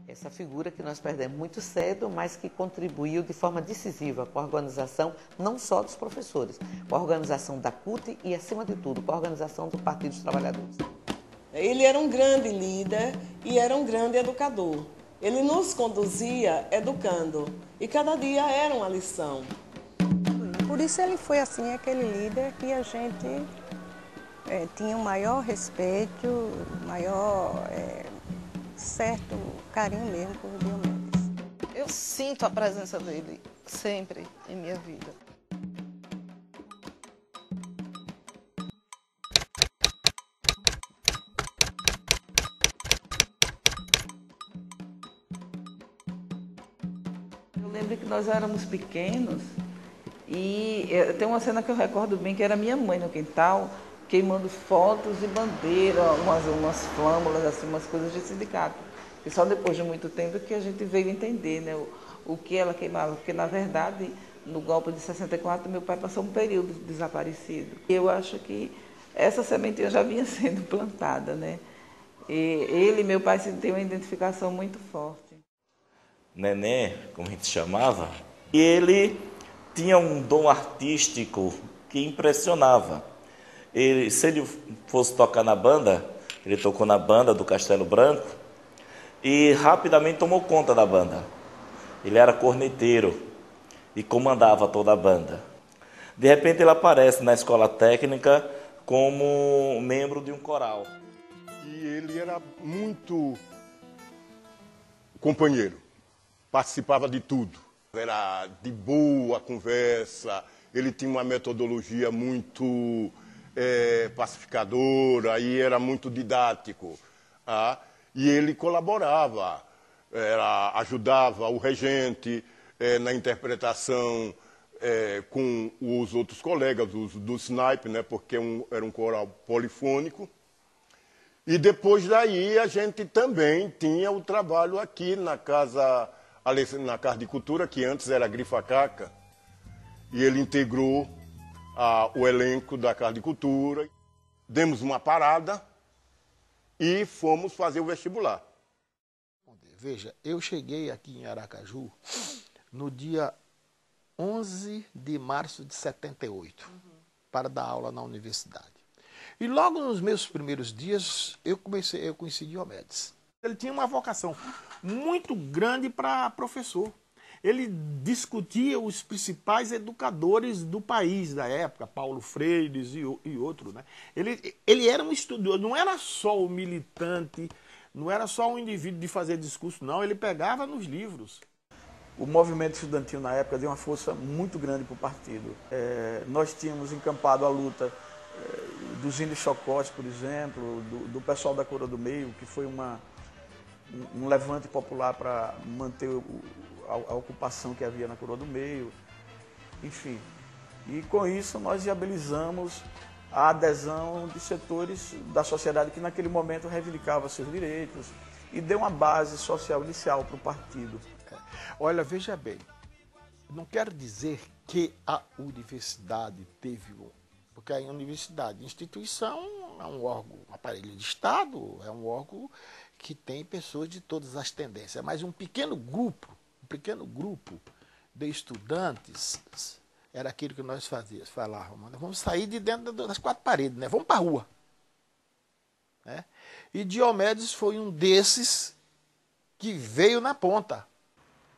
Essa figura que nós perdemos muito cedo, mas que contribuiu de forma decisiva com a organização não só dos professores, com a organização da CUT e, acima de tudo, com a organização do Partido dos Trabalhadores. Ele era um grande líder e era um grande educador. Ele nos conduzia educando e cada dia era uma lição. Por isso ele foi assim aquele líder que a gente tinha o maior respeito, maior certo carinho mesmo por Diomedes. Eu sinto a presença dele sempre em minha vida. Eu lembro que nós éramos pequenos e tem uma cena que eu recordo bem, que era minha mãe no quintal, queimando fotos e bandeira, umas flâmulas, assim, umas coisas de sindicato. E só depois de muito tempo que a gente veio entender, né, o que ela queimava, porque na verdade, no golpe de 64, meu pai passou um período desaparecido. E eu acho que essa sementinha já vinha sendo plantada, né? E ele e meu pai têm uma identificação muito forte. Neném, como a gente chamava, e ele tinha um dom artístico que impressionava. Se ele fosse tocar na banda, ele tocou na banda do Castelo Branco e rapidamente tomou conta da banda. Ele era corneteiro e comandava toda a banda. De repente ele aparece na escola técnica como membro de um coral. E ele era muito companheiro, participava de tudo. Era de boa conversa, ele tinha uma metodologia muito pacificadora e era muito didático. E ele colaborava, ajudava o regente na interpretação com os outros colegas do SNAIP, né, porque era um coral polifônico. E depois daí a gente também tinha o trabalho aqui na Casa de Cultura, que antes era Grifacaca, e ele integrou o elenco da Casa de Cultura. Demos uma parada e fomos fazer o vestibular. Veja, eu cheguei aqui em Aracaju no dia 11 de março de 78, para dar aula na universidade. E logo nos meus primeiros dias, eu conheci Diomedes. Ele tinha uma vocação muito grande para professor. Ele discutia os principais educadores do país da época, Paulo Freire e outros, né? Ele era um estudioso, não era só o militante, não era só um indivíduo de fazer discurso, não. Ele pegava nos livros. O movimento estudantil na época deu uma força muito grande para o partido. Nós tínhamos encampado a luta dos índios chocós, por exemplo, do pessoal da Coroa do Meio, que foi um levante popular para manter a ocupação que havia na Coroa do Meio, enfim. E com isso nós viabilizamos a adesão de setores da sociedade que naquele momento reivindicavam seus direitos e deu uma base social inicial para o partido. Olha, veja bem, não quero dizer que a universidade teve porque a universidade, instituição, é um órgão, um aparelho de Estado, é um órgão que tem pessoas de todas as tendências, mas um pequeno grupo de estudantes era aquilo que nós falávamos, vamos sair de dentro das quatro paredes, né? Vamos para a rua. Né? E Diomedes foi um desses que veio na ponta.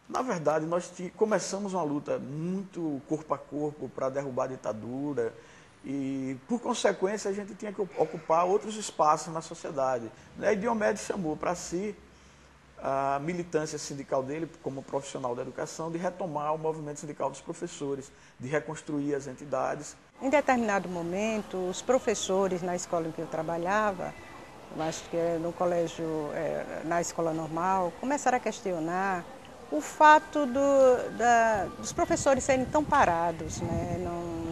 Na verdade, nós começamos uma luta muito corpo a corpo para derrubar a ditadura e, por consequência, a gente tinha que ocupar outros espaços na sociedade. E Diomedes chamou para si a militância sindical dele, como profissional da educação, de retomar o movimento sindical dos professores, de reconstruir as entidades. Em determinado momento, os professores na escola em que eu trabalhava, eu acho que no colégio, na escola normal, começaram a questionar o fato dos professores serem tão parados, né?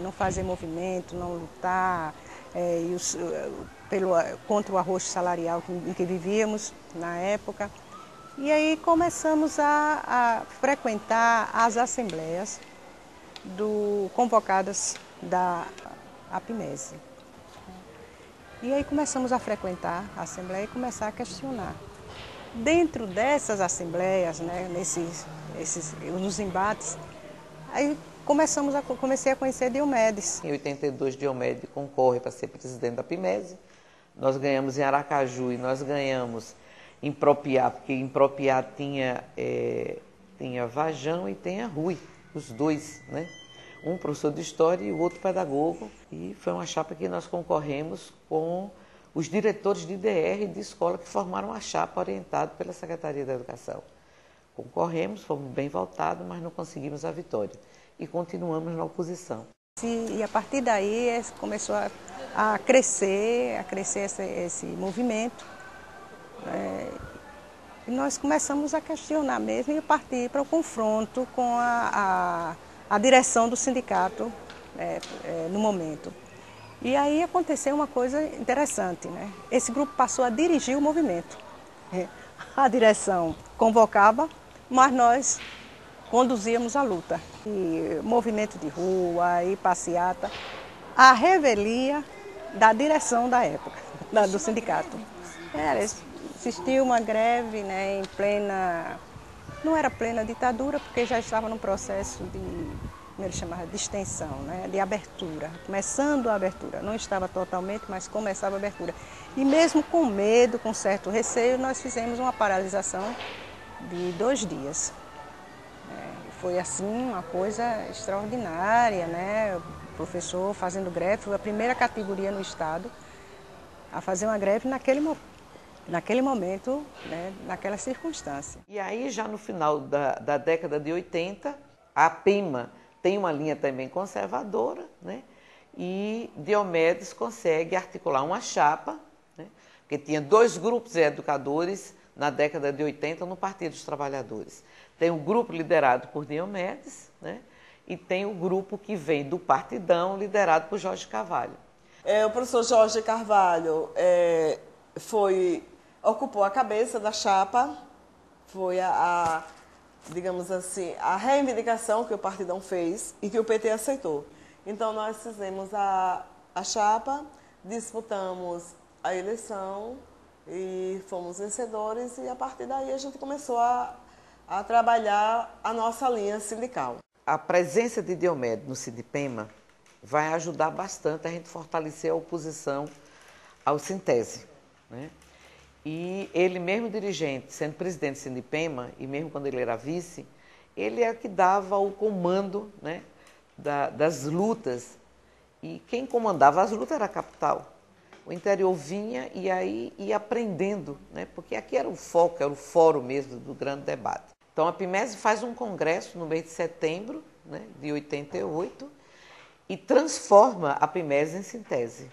Não fazer movimento, não lutar contra o arroxo salarial em que vivíamos na época. E aí começamos a frequentar as assembleias convocadas da APMESE. E aí começamos a frequentar a assembleia e começar a questionar. Dentro dessas assembleias, né, nos embates, aí comecei a conhecer Diomedes. Em 82, Diomedes concorre para ser presidente da PIMESE. Nós ganhamos em Aracaju e nós ganhamos em Propiá, porque em Propiá tinha Vajão e tem a Rui, os dois, né? Um professor de História e o outro pedagogo. E foi uma chapa que nós concorremos com os diretores de DR de escola que formaram a chapa orientada pela Secretaria da Educação. Concorremos, fomos bem votados, mas não conseguimos a vitória. E continuamos na oposição. E a partir daí começou a crescer esse movimento. E nós começamos a questionar mesmo e partir para o confronto com a direção do sindicato no momento. E aí aconteceu uma coisa interessante, né? Esse grupo passou a dirigir o movimento. A direção convocava, mas nós conduzíamos a luta. E movimento de rua e passeata, a revelia da direção da época, do sindicato. Existia uma greve, né, em plena, não era plena ditadura, porque já estava num processo de, como ele chamava, de extensão, né, de abertura, começando a abertura. Não estava totalmente, mas começava a abertura. E mesmo com medo, com certo receio, nós fizemos uma paralisação de 2 dias. Foi assim uma coisa extraordinária, né? O professor fazendo greve, foi a primeira categoria no estado a fazer uma greve naquele momento, né? Naquela circunstância. E aí já no final da década de 80, a PEMA tem uma linha também conservadora, né? E Diomedes consegue articular uma chapa, né? Porque tinha 2 grupos de educadores na década de 80 no Partido dos Trabalhadores. Tem o grupo liderado por Diomedes, né? E tem o grupo que vem do Partidão, liderado por Jorge Carvalho. O professor Jorge Carvalho ocupou a cabeça da chapa, foi digamos assim, a reivindicação que o Partidão fez e que o PT aceitou. Então nós fizemos a chapa, disputamos a eleição e fomos vencedores, e a partir daí a gente começou a trabalhar a nossa linha sindical. A presença de Diomedes no Sindipema vai ajudar bastante a gente fortalecer a oposição ao Sintese, né? E ele mesmo dirigente, sendo presidente do Sindipema, e mesmo quando ele era vice, ele é que dava o comando, né, das lutas. E quem comandava as lutas era a capital. O interior vinha e aí ia aprendendo, né, porque aqui era o foco, era o fórum mesmo do grande debate. Então, a PIMESE faz um congresso no mês de setembro, né, de 88 e transforma a PIMESE em Sintese.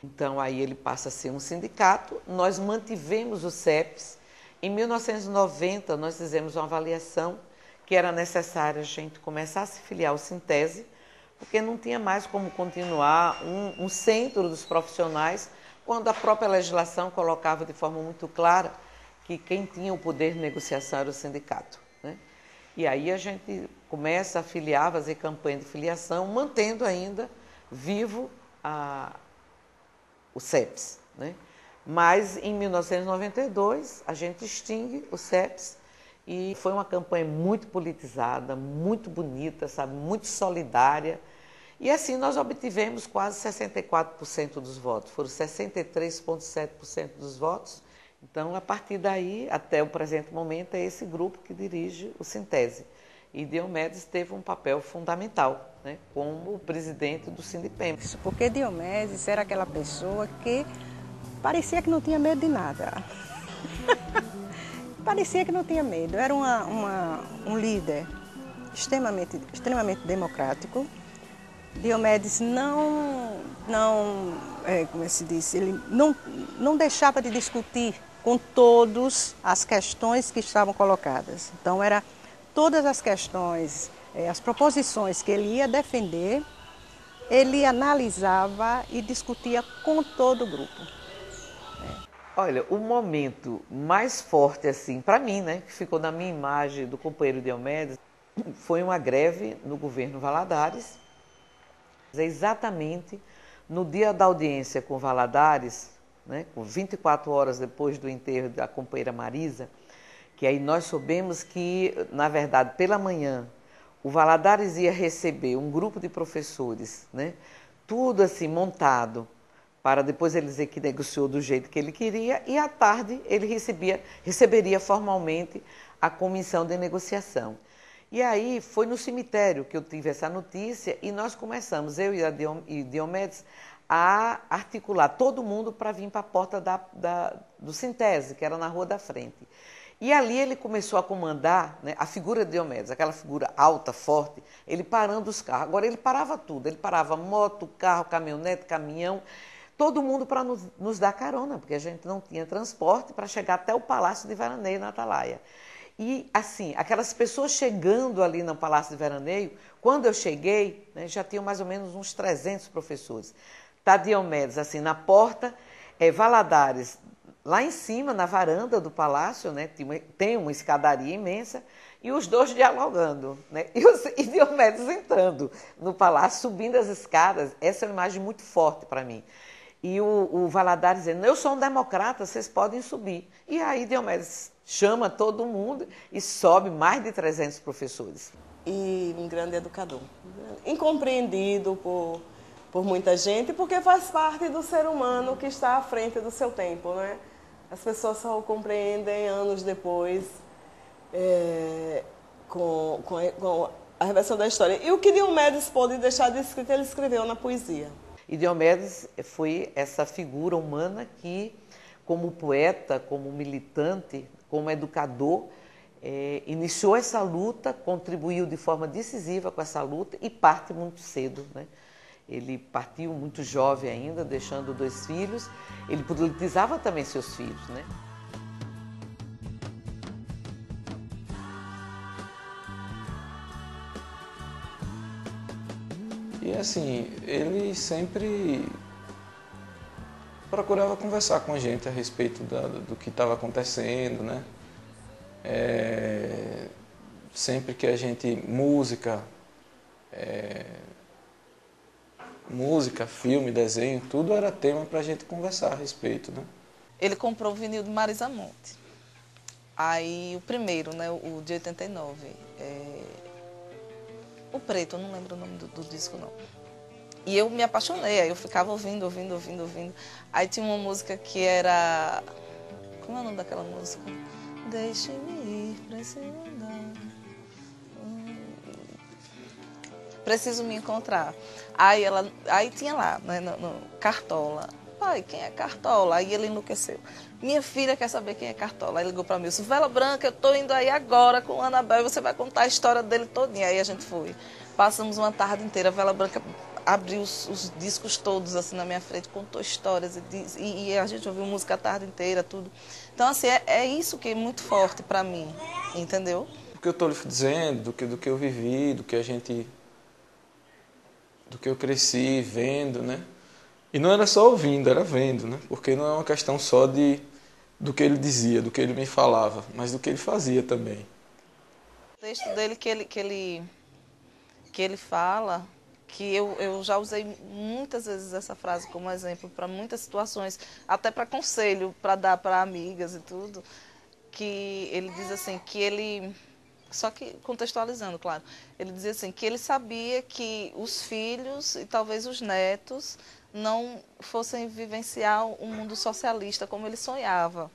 Então, aí ele passa a ser um sindicato. Nós mantivemos o CEPS. Em 1990, nós fizemos uma avaliação que era necessário a gente começar a se filiar ao Sintese, porque não tinha mais como continuar um centro dos profissionais, quando a própria legislação colocava de forma muito clara que quem tinha o poder de negociação era o sindicato, né? E aí a gente começa a filiar, fazer campanha de filiação, mantendo ainda vivo o CEPS, né? Mas em 1992 a gente extingue o CEPS e foi uma campanha muito politizada, muito bonita, sabe, muito solidária. E assim nós obtivemos quase 64% dos votos, foram 63,7% dos votos. Então, a partir daí, até o presente momento, é esse grupo que dirige o Sintese. E Diomedes teve um papel fundamental, né, como presidente do Sindipema. Porque Diomedes era aquela pessoa que parecia que não tinha medo de nada. Parecia que não tinha medo. Era um líder extremamente democrático. Diomedes como se diz, ele não deixava de discutir com todas as questões que estavam colocadas. Então, todas as questões, as proposições que ele ia defender, ele analisava e discutia com todo o grupo. Olha, o momento mais forte, assim, para mim, né, que ficou na minha imagem do companheiro Diomedes, foi uma greve no governo Valadares. Exatamente no dia da audiência com Valadares, né, com 24 horas depois do enterro da companheira Marisa, que aí nós soubemos que, na verdade, pela manhã, o Valadares ia receber um grupo de professores, né, tudo assim montado, para depois ele dizer que negociou do jeito que ele queria, e à tarde ele receberia formalmente a comissão de negociação. E aí foi no cemitério que eu tive essa notícia e nós começamos, eu e Diomedes, a articular todo mundo para vir para a porta do Sintese, que era na Rua da Frente. E ali ele começou a comandar, né, a figura de Diomedes, aquela figura alta, forte, ele parando os carros. Agora ele parava tudo, ele parava moto, carro, caminhonete, caminhão, todo mundo para nos dar carona, porque a gente não tinha transporte para chegar até o Palácio de Veraneio, na Atalaia. E, assim, aquelas pessoas chegando ali no Palácio de Veraneio, quando eu cheguei, né, já tinham mais ou menos uns 300 professores. Tá Diomedes, assim, na porta, Valadares, lá em cima, na varanda do palácio, né, tem uma escadaria imensa, e os dois dialogando, né, e Diomedes entrando no palácio, subindo as escadas. Essa é uma imagem muito forte para mim. E o Valadares dizendo, eu sou um democrata, vocês podem subir. E aí Diomedes chama todo mundo e sobe mais de 300 professores. E um grande educador, incompreendido por muita gente, porque faz parte do ser humano que está à frente do seu tempo, né? As pessoas só o compreendem anos depois, com a reversão da história. E o que Diomedes pôde deixar de escrito, ele escreveu na poesia. E Diomedes foi essa figura humana que, como poeta, como militante, como educador, iniciou essa luta, contribuiu de forma decisiva com essa luta e parte muito cedo, né? Ele partiu muito jovem ainda, deixando 2 filhos. Ele politizava também seus filhos, né? E assim, ele sempre procurava conversar com a gente a respeito do que estava acontecendo, né? Sempre que a gente... Música, filme, desenho, tudo era tema para a gente conversar a respeito, né? Ele comprou o vinil de Marisa Monte. Aí o primeiro, né, o de 89. O preto, eu não lembro o nome do disco, não. E eu me apaixonei, aí eu ficava ouvindo. Aí tinha uma música que era... Como é o nome daquela música? Deixe-me ir pra esse lugar. Preciso me encontrar. Aí tinha lá, né, no Cartola. Pai, quem é Cartola? Aí ele enlouqueceu. Minha filha quer saber quem é Cartola. Aí ligou para mim, Vela Branca, eu estou indo aí agora com a Anabel e você vai contar a história dele todinha. Aí a gente foi. Passamos uma tarde inteira. A Vela Branca abriu os discos todos assim na minha frente, contou histórias e a gente ouviu música a tarde inteira, tudo. Então, assim, é isso que é muito forte para mim, entendeu? O que eu estou lhe dizendo, do que eu vivi, do que eu cresci vendo, né? E não era só ouvindo, era vendo, né? Porque não é uma questão só do que ele dizia, do que ele me falava, mas do que ele fazia também. O texto dele que ele fala, que eu já usei muitas vezes essa frase como exemplo para muitas situações, até para conselho, para dar para amigas e tudo, que ele diz assim, que ele... Só que contextualizando, claro. Ele dizia assim, que ele sabia que os filhos e talvez os netos não fossem vivenciar um mundo socialista como ele sonhava.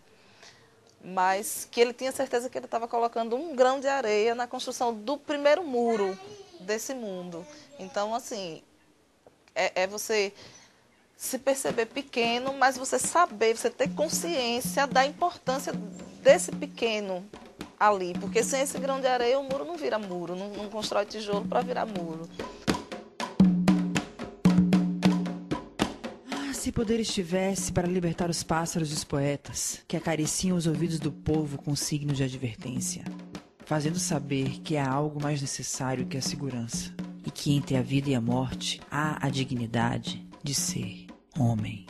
Mas que ele tinha certeza que ele estava colocando um grão de areia na construção do primeiro muro desse mundo. Então, assim, é você se perceber pequeno, mas você saber, você ter consciência da importância desse pequeno ali, porque sem esse grão de areia o muro não vira muro, não constrói tijolo para virar muro. Se poder estivesse para libertar os pássaros e os poetas, que acariciam os ouvidos do povo com signos de advertência, fazendo saber que há algo mais necessário que a segurança, e que entre a vida e a morte há a dignidade de ser homem.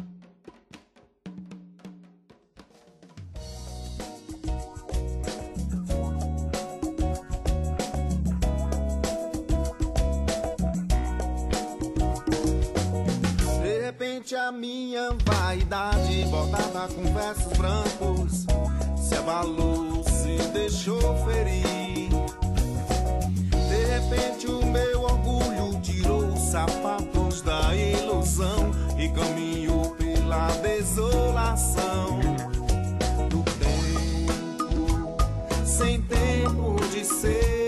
repente a minha vaidade, voltada com versos brancos, se abalou, se deixou ferir. De repente o meu orgulho tirou os sapatos da ilusão e caminhou pela desolação do tempo, sem tempo de ser.